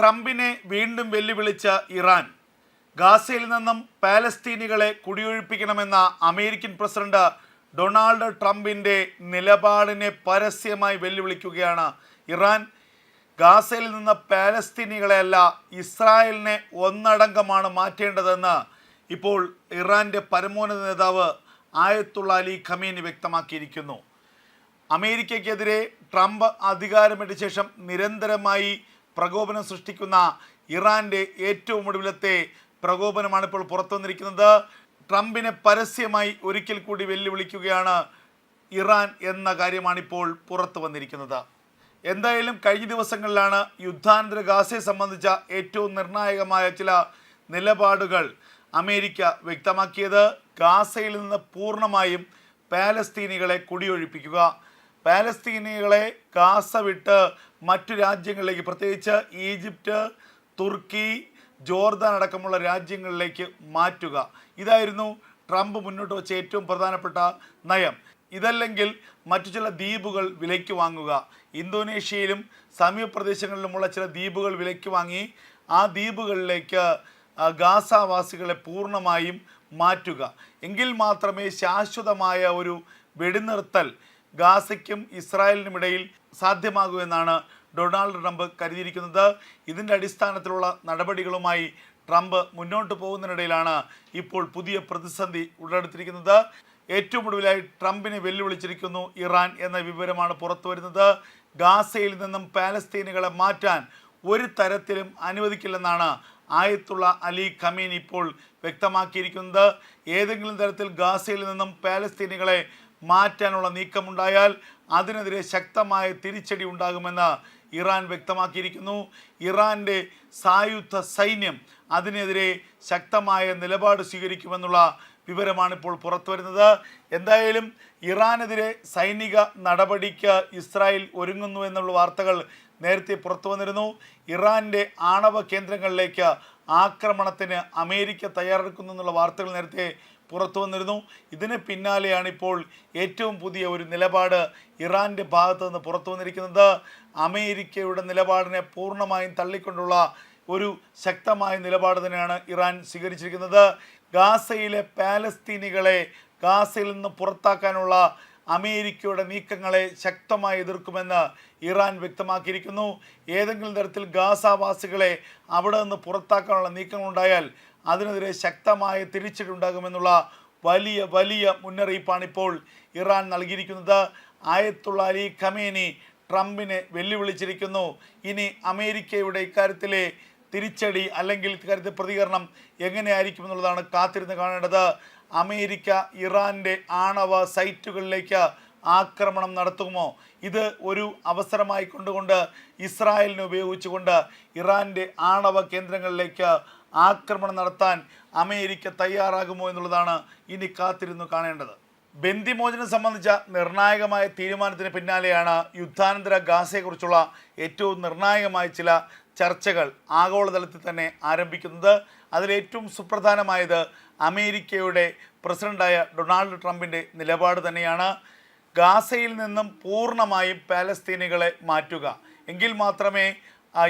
ട്രംപിനെ വീണ്ടും വെല്ലുവിളിച്ച ഇറാൻ. ഗാസയിൽ നിന്നും പാലസ്തീനികളെ കുടിയൊഴിപ്പിക്കണമെന്ന അമേരിക്കൻ പ്രസിഡന്റ് ഡൊണാൾഡ് ട്രംപിൻ്റെ നിലപാടിനെ പരസ്യമായി വെല്ലുവിളിക്കുകയാണ് ഇറാൻ. ഗാസയിൽ നിന്ന് പാലസ്തീനികളെയല്ല, ഇസ്രായേലിനെ ഒന്നടങ്കമാണ് മാറ്റേണ്ടതെന്ന് ഇപ്പോൾ ഇറാൻ്റെ പരമോന്നത നേതാവ് ആയത്തുള്ള അലി ഖമേനി വ്യക്തമാക്കിയിരിക്കുന്നു. അമേരിക്കയ്ക്കെതിരെ ട്രംപ് അധികാരമേറ്റ ശേഷം നിരന്തരമായി പ്രകോപനം സൃഷ്ടിക്കുന്ന ഇറാൻ്റെ ഏറ്റവും ഒടുവിലത്തെ പ്രകോപനമാണ് ഇപ്പോൾ പുറത്തു വന്നിരിക്കുന്നത്. ട്രംപിനെ പരസ്യമായി ഒരിക്കൽ കൂടി വെല്ലുവിളിക്കുകയാണ് ഇറാൻ എന്ന കാര്യമാണിപ്പോൾ പുറത്തു വന്നിരിക്കുന്നത്. എന്തായാലും കഴിഞ്ഞ ദിവസങ്ങളിലാണ് യുദ്ധാനന്തര ഗാസയെ സംബന്ധിച്ച ഏറ്റവും നിർണായകമായ ചില നിലപാടുകൾ അമേരിക്ക വ്യക്തമാക്കിയത്. ഗാസയിൽ നിന്ന് പൂർണ്ണമായും പാലസ്തീനികളെ കുടിയൊഴിപ്പിക്കുക, പാലസ്തീനികളെ ഗാസ വിട്ട് മറ്റു രാജ്യങ്ങളിലേക്ക്, പ്രത്യേകിച്ച് ഈജിപ്റ്റ്, തുർക്കി, ജോർദാൻ അടക്കമുള്ള രാജ്യങ്ങളിലേക്ക് മാറ്റുക. ഇതായിരുന്നു ട്രംപ് മുന്നോട്ട് വെച്ച ഏറ്റവും പ്രധാനപ്പെട്ട നയം. ഇതല്ലെങ്കിൽ മറ്റു ചില ദ്വീപുകൾ വിലയ്ക്ക് വാങ്ങുക. ഇന്തോനേഷ്യയിലും സമീപ പ്രദേശങ്ങളിലുമുള്ള ചില ദ്വീപുകൾ വിലയ്ക്ക് വാങ്ങി ആ ദ്വീപുകളിലേക്ക് ഗാസാവാസികളെ പൂർണ്ണമായും മാറ്റുക. എങ്കിൽ മാത്രമേ ശാശ്വതമായ ഒരു വെടിനിർത്തൽ ഗാസയ്ക്കും ഇസ്രായേലിനും ഇടയിൽ സാധ്യമാകൂ എന്നാണ് ഡൊണാൾഡ് ട്രംപ് കരുതിയിരിക്കുന്നത്. ഇതിൻ്റെ അടിസ്ഥാനത്തിലുള്ള നടപടികളുമായി ട്രംപ് മുന്നോട്ട് പോകുന്നതിനിടയിലാണ് ഇപ്പോൾ പുതിയ പ്രതിസന്ധി ഉടലെടുത്തിരിക്കുന്നത്. ഏറ്റവും ഒടുവിലായി ട്രംപിനെ വെല്ലുവിളിച്ചിരിക്കുന്നു ഇറാൻ എന്ന വിവരമാണ് പുറത്തു വരുന്നത്. ഗാസയിൽ നിന്നും പാലസ്തീനികളെ മാറ്റാൻ ഒരു തരത്തിലും അനുവദിക്കില്ലെന്നാണ് ആയത്തുള്ള അലി ഖമേനി ഇപ്പോൾ വ്യക്തമാക്കിയിരിക്കുന്നത്. ഏതെങ്കിലും തരത്തിൽ ഗാസയിൽ നിന്നും പാലസ്തീനികളെ മാറ്റാനുള്ള നീക്കമുണ്ടായാൽ അതിനെതിരെ ശക്തമായ തിരിച്ചടി ഉണ്ടാകുമെന്ന് ഇറാൻ വ്യക്തമാക്കിയിരിക്കുന്നു. ഇറാൻ്റെ സായുധ സൈന്യം അതിനെതിരെ ശക്തമായ നിലപാട് സ്വീകരിക്കുമെന്നുള്ള വിവരമാണ് ഇപ്പോൾ പുറത്തു വരുന്നത്. എന്തായാലും ഇറാനെതിരെ സൈനിക നടപടിക്ക് ഇസ്രായേൽ ഒരുങ്ങുന്നു എന്നുള്ള വാർത്തകൾ നേരത്തെ പുറത്തു വന്നിരുന്നു. ഇറാൻ്റെ ആണവ കേന്ദ്രങ്ങളിലേക്ക് ആക്രമണത്തിന് അമേരിക്ക തയ്യാറെടുക്കുന്നു എന്നുള്ള വാർത്തകൾ നേരത്തെ പുറത്തു വന്നിരുന്നു. ഇതിന് പിന്നാലെയാണ് ഇപ്പോൾ ഏറ്റവും പുതിയ ഒരു നിലപാട് ഇറാൻ്റെ ഭാഗത്തു നിന്ന് പുറത്തു വന്നിരിക്കുന്നത്. അമേരിക്കയുടെ നിലപാടിനെ പൂർണ്ണമായും തള്ളിക്കൊണ്ടുള്ള ഒരു ശക്തമായ നിലപാട് തന്നെയാണ് ഇറാൻ സ്വീകരിച്ചിരിക്കുന്നത്. ഗാസയിലെ പാലസ്തീനികളെ ഗാസയിൽ നിന്ന് പുറത്താക്കാനുള്ള അമേരിക്കയുടെ നീക്കങ്ങളെ ശക്തമായി എതിർക്കുമെന്ന് ഇറാൻ വ്യക്തമാക്കിയിരിക്കുന്നു. ഏതെങ്കിലും തരത്തിൽ ഗാസാവാസികളെ അവിടെ നിന്ന് പുറത്താക്കാനുള്ള നീക്കങ്ങളുണ്ടായാൽ അതിനെതിരെ ശക്തമായ തിരിച്ചടി ഉണ്ടാകുമെന്നുള്ള വലിയ വലിയ മുന്നറിയിപ്പാണ് ഇപ്പോൾ ഇറാൻ നൽകിയിരിക്കുന്നത്. ആയത്തുള്ള അലി ഖമേനി ട്രംപിനെ വെല്ലുവിളിച്ചിരിക്കുന്നു. ഇനി അമേരിക്കയുടെ ഇക്കാര്യത്തിലെ തിരിച്ചടി അല്ലെങ്കിൽ ഇക്കാര്യത്തിൽ പ്രതികരണം എങ്ങനെയായിരിക്കും എന്നുള്ളതാണ് കാത്തിരുന്ന് കാണേണ്ടത്. അമേരിക്ക ഇറാൻ്റെ ആണവ സൈറ്റുകളിലേക്ക് ആക്രമണം നടത്തുമോ? ഇത് ഒരു അവസരമായി കൊണ്ടുകൊണ്ട് ഇസ്രായേലിനെ ഉപയോഗിച്ചുകൊണ്ട് ഇറാൻ്റെ ആണവ കേന്ദ്രങ്ങളിലേക്ക് ആക്രമണം നടത്താൻ അമേരിക്ക തയ്യാറാകുമോ എന്നുള്ളതാണ് ഇനി കാത്തിരുന്നു കാണേണ്ടത്. ബന്ദിമോചനം സംബന്ധിച്ച നിർണായകമായ തീരുമാനത്തിന് പിന്നാലെയാണ് യുദ്ധാനന്തര ഗാസയെക്കുറിച്ചുള്ള ഏറ്റവും നിർണായകമായ ചില ചർച്ചകൾ ആഗോളതലത്തിൽ തന്നെ ആരംഭിക്കുന്നത്. അതിലേറ്റവും സുപ്രധാനമായത് അമേരിക്കയുടെ പ്രസിഡൻ്റായ ഡൊണാൾഡ് ട്രംപിൻ്റെ നിലപാട് തന്നെയാണ്. ഗാസയിൽ നിന്നും പൂർണ്ണമായും പാലസ്തീനികളെ മാറ്റുക, എങ്കിൽ മാത്രമേ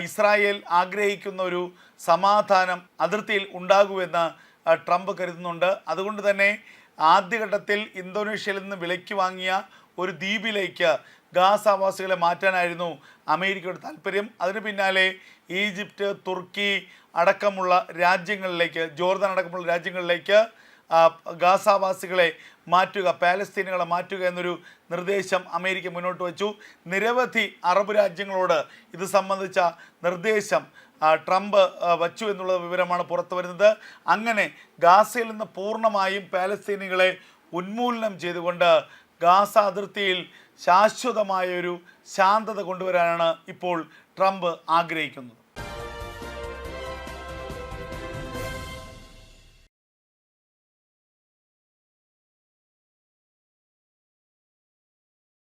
ഇസ്രായേൽ ആഗ്രഹിക്കുന്ന ഒരു സമാധാനം അതിർത്തിയിൽ ഉണ്ടാകുമെന്ന് ട്രംപ് കരുതുന്നുണ്ട്. അതുകൊണ്ട് തന്നെ ആദ്യഘട്ടത്തിൽ ഇന്തോനേഷ്യയിൽ നിന്ന് വിലയ്ക്ക് വാങ്ങിയ ഒരു ദ്വീപിലേക്ക് ഗാസാവാസികളെ മാറ്റാനായിരുന്നു അമേരിക്കയുടെ താല്പര്യം. അതിന് പിന്നാലെ ഈജിപ്റ്റ്, തുർക്കി അടക്കമുള്ള രാജ്യങ്ങളിലേക്ക്, ജോർദാൻ അടക്കമുള്ള രാജ്യങ്ങളിലേക്ക് ഗാസാവാസികളെ മാറ്റുക, പാലസ്തീനുകളെ മാറ്റുക എന്നൊരു നിർദ്ദേശം അമേരിക്ക മുന്നോട്ട് വച്ചു. നിരവധി അറബ് രാജ്യങ്ങളോട് ഇത് സംബന്ധിച്ച നിർദ്ദേശം ട്രംപ് വച്ചു എന്നുള്ള വിവരമാണ് പുറത്തു വരുന്നത്. അങ്ങനെ ഗാസയിൽ നിന്ന് പൂർണ്ണമായും പാലസ്തീനികളെ ഉന്മൂലനം ചെയ്തുകൊണ്ട് ഗാസ അതിർത്തിയിൽ ശാശ്വതമായൊരു ശാന്തത കൊണ്ടുവരാനാണ് ഇപ്പോൾ ട്രംപ് ആഗ്രഹിക്കുന്നത്.